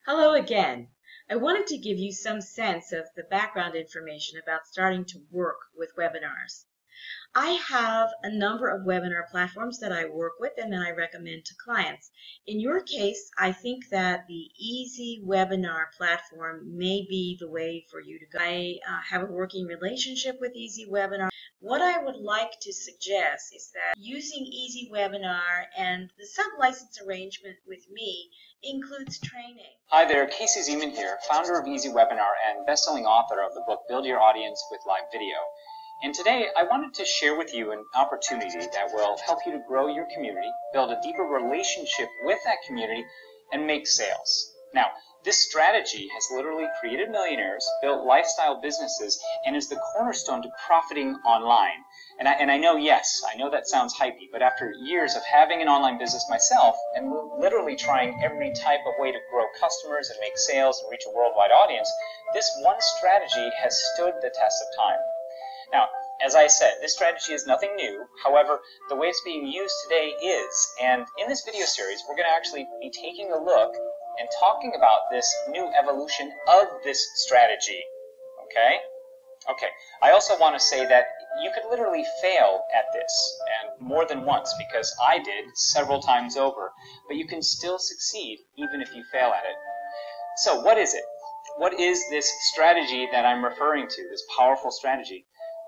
Hello again. I wanted to give you some sense of the background information about starting to work with webinars. I have a number of webinar platforms that I work with and that I recommend to clients. In your case, I think that the Easy Webinar platform may be the way for you to go. I have a working relationship with Easy Webinar. What I would like to suggest is that using Easy Webinar and the sub-license arrangement with me includes training. Hi there, Casey Zeman here, founder of Easy Webinar and best-selling author of the book Build Your Audience with Live Video. And today I wanted to share with you an opportunity that will help you to grow your community, build a deeper relationship with that community, and make sales. Now, this strategy has literally created millionaires, built lifestyle businesses, and is the cornerstone to profiting online. And I know, yes, I know that sounds hypey, but after years of having an online business myself and literally trying every type of way to grow customers and make sales and reach a worldwide audience, this one strategy has stood the test of time. Now, as I said, this strategy is nothing new. However, the way it's being used today is, and in this video series, we're going to actually be taking a look and talking about this new evolution of this strategy. Okay? Okay. I also want to say that you could literally fail at this, and more than once, because I did several times over, but you can still succeed even if you fail at it. So what is it? What is this strategy that I'm referring to, this powerful strategy?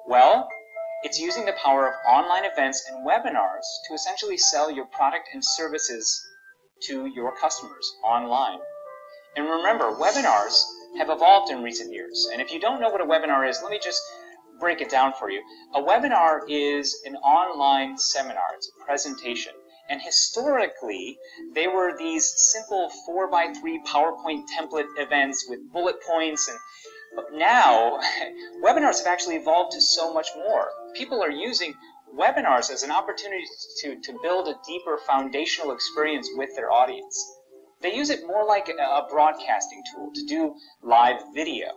Well, it's using the power of online events and webinars to essentially sell your product and services to your customers online. And remember, webinars have evolved in recent years. And if you don't know what a webinar is, let me just break it down for you. A webinar is an online seminar. It's a presentation. And historically, they were these simple 4x3 PowerPoint template events with bullet points. But now, webinars have actually evolved to so much more. People are using webinars as an opportunity to build a deeper foundational experience with their audience. They use it more like a broadcasting tool to do live video.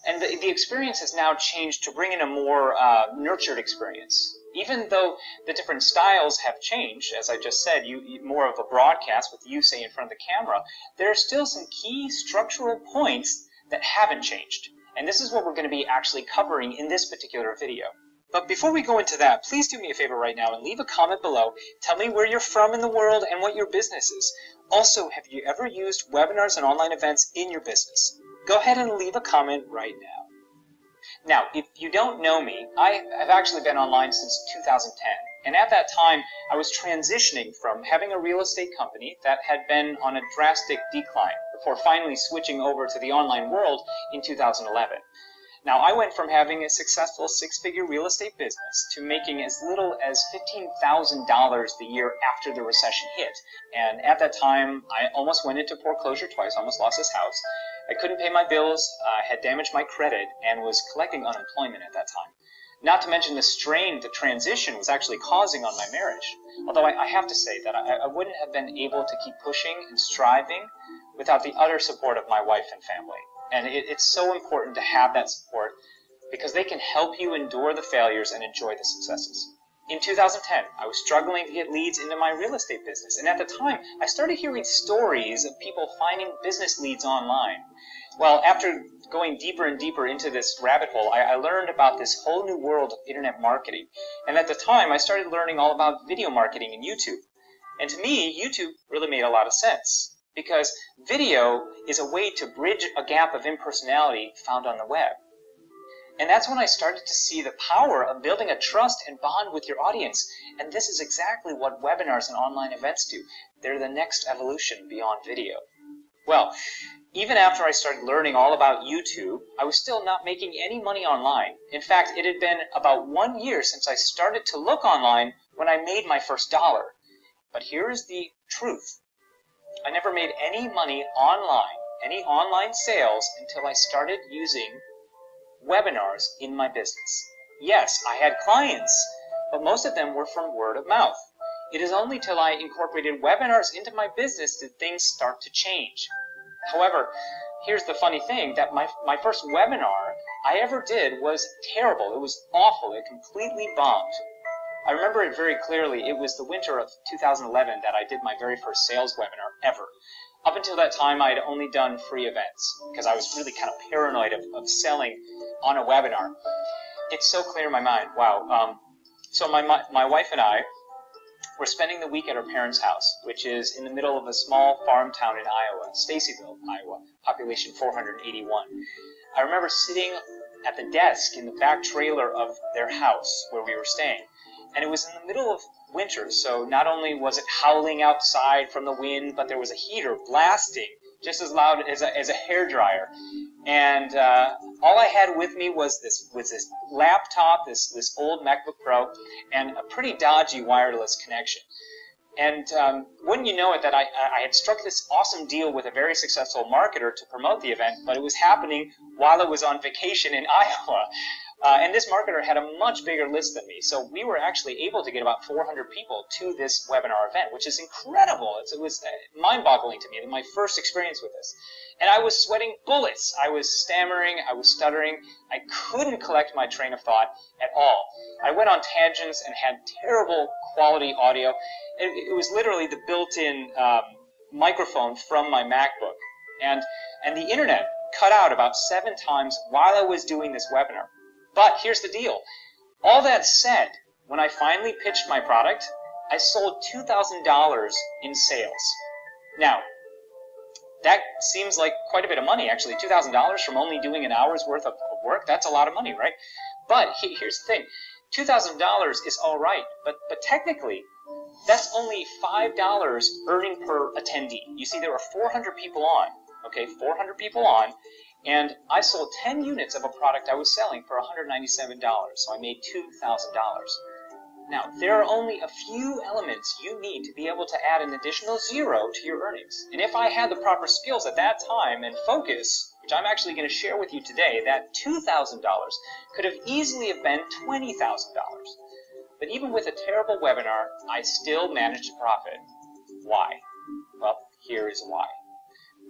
And the experience has now changed to bring in a more nurtured experience. Even though the different styles have changed, as I just said, more of a broadcast with you, say, in front of the camera, there are still some key structural points that haven't changed. And this is what we're going to be actually covering in this particular video. But before we go into that, please do me a favor right now and leave a comment below. Tell me where you're from in the world and what your business is. Also, have you ever used webinars and online events in your business? Go ahead and leave a comment right now. Now, if you don't know me, I have actually been online since 2010. And at that time, I was transitioning from having a real estate company that had been on a drastic decline before finally switching over to the online world in 2011. Now, I went from having a successful six-figure real estate business to making as little as $15,000 the year after the recession hit. And at that time, I almost went into foreclosure twice, almost lost this house. I couldn't pay my bills, had damaged my credit, and was collecting unemployment at that time. Not to mention the strain the transition was actually causing on my marriage. Although I have to say that I wouldn't have been able to keep pushing and striving without the utter support of my wife and family. And it's so important to have that support because they can help you endure the failures and enjoy the successes. In 2010, I was struggling to get leads into my real estate business. And at the time, I started hearing stories of people finding business leads online. Well, after going deeper and deeper into this rabbit hole, I learned about this whole new world of internet marketing. And at the time, I started learning all about video marketing and YouTube. And to me, YouTube really made a lot of sense because video is a way to bridge a gap of impersonality found on the web. And that's when I started to see the power of building a trust and bond with your audience. And this is exactly what webinars and online events do. They're the next evolution beyond video. Well, even after I started learning all about YouTube, I was still not making any money online. In fact, it had been about 1 year since I started to look online when I made my first dollar. But here is the truth. I never made any money online, any online sales, until I started using webinars in my business. Yes, I had clients, but most of them were from word of mouth. It is only till I incorporated webinars into my business did things start to change. However, here's the funny thing, that my first webinar I ever did was terrible. It was awful. It completely bombed. I remember it very clearly. It was the winter of 2011 that I did my very first sales webinar ever. Up until that time, I had only done free events because I was really kind of paranoid of selling on a webinar. It's so clear in my mind. Wow. So my wife and I were spending the week at our parents' house, which is in the middle of a small farm town in Iowa, Stacyville, Iowa, population 481. I remember sitting at the desk in the back trailer of their house where we were staying, and it was in the middle of winter, so not only was it howling outside from the wind, but there was a heater blasting just as loud as a hairdryer. And all I had with me was this laptop, this old MacBook Pro, and a pretty dodgy wireless connection. And wouldn't you know it that I had struck this awesome deal with a very successful marketer to promote the event, but it was happening while I was on vacation in Iowa. And this marketer had a much bigger list than me, so we were actually able to get about 400 people to this webinar event, which is incredible. It was mind-boggling to me, my first experience with this. And I was sweating bullets. I was stammering. I was stuttering. I couldn't collect my train of thought at all. I went on tangents and had terrible quality audio. It was literally the built-in microphone from my MacBook. And the internet cut out about 7 times while I was doing this webinar. But here's the deal. All that said, when I finally pitched my product, I sold $2,000 in sales. Now, that seems like quite a bit of money, actually. $2,000 from only doing an hour's worth of work, that's a lot of money, right? But here's the thing. $2,000 is all right, but technically, that's only $5 earning per attendee. You see, there were 400 people on, okay, 400 people on, and I sold 10 units of a product I was selling for $197, so I made $2,000. Now, there are only a few elements you need to be able to add an additional zero to your earnings. And if I had the proper skills at that time and focus, which I'm actually going to share with you today, that $2,000 could have easily have been $20,000. But even with a terrible webinar, I still managed to profit. Why? Well, here is why.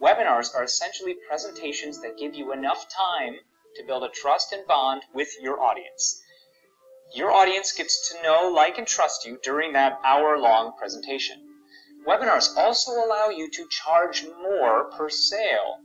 Webinars are essentially presentations that give you enough time to build a trust and bond with your audience. Your audience gets to know, like, and trust you during that hour-long presentation. Webinars also allow you to charge more per sale.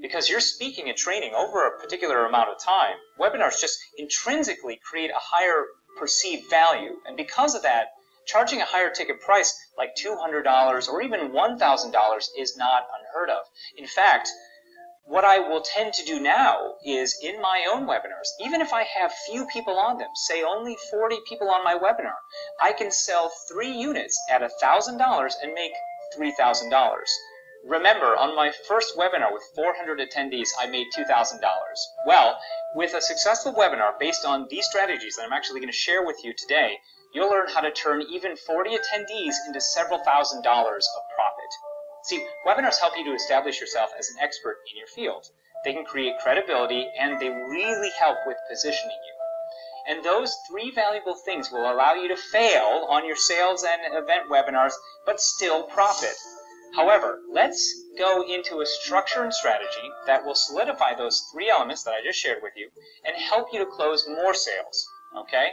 Because you're speaking and training over a particular amount of time, webinars just intrinsically create a higher perceived value. And because of that, charging a higher ticket price like $200 or even $1,000 is not unheard of. In fact, what I will tend to do now is in my own webinars, even if I have few people on them, say only 40 people on my webinar, I can sell 3 units at $1,000 and make $3,000. Remember, on my first webinar with 400 attendees, I made $2,000. Well, with a successful webinar based on these strategies that I'm actually going to share with you today, you'll learn how to turn even 40 attendees into several $1,000s of profit. See, webinars help you to establish yourself as an expert in your field. They can create credibility, and they really help with positioning you. And those 3 valuable things will allow you to fail on your sales and event webinars, but still profit. However, let's go into a structure and strategy that will solidify those 3 elements that I just shared with you and help you to close more sales, okay?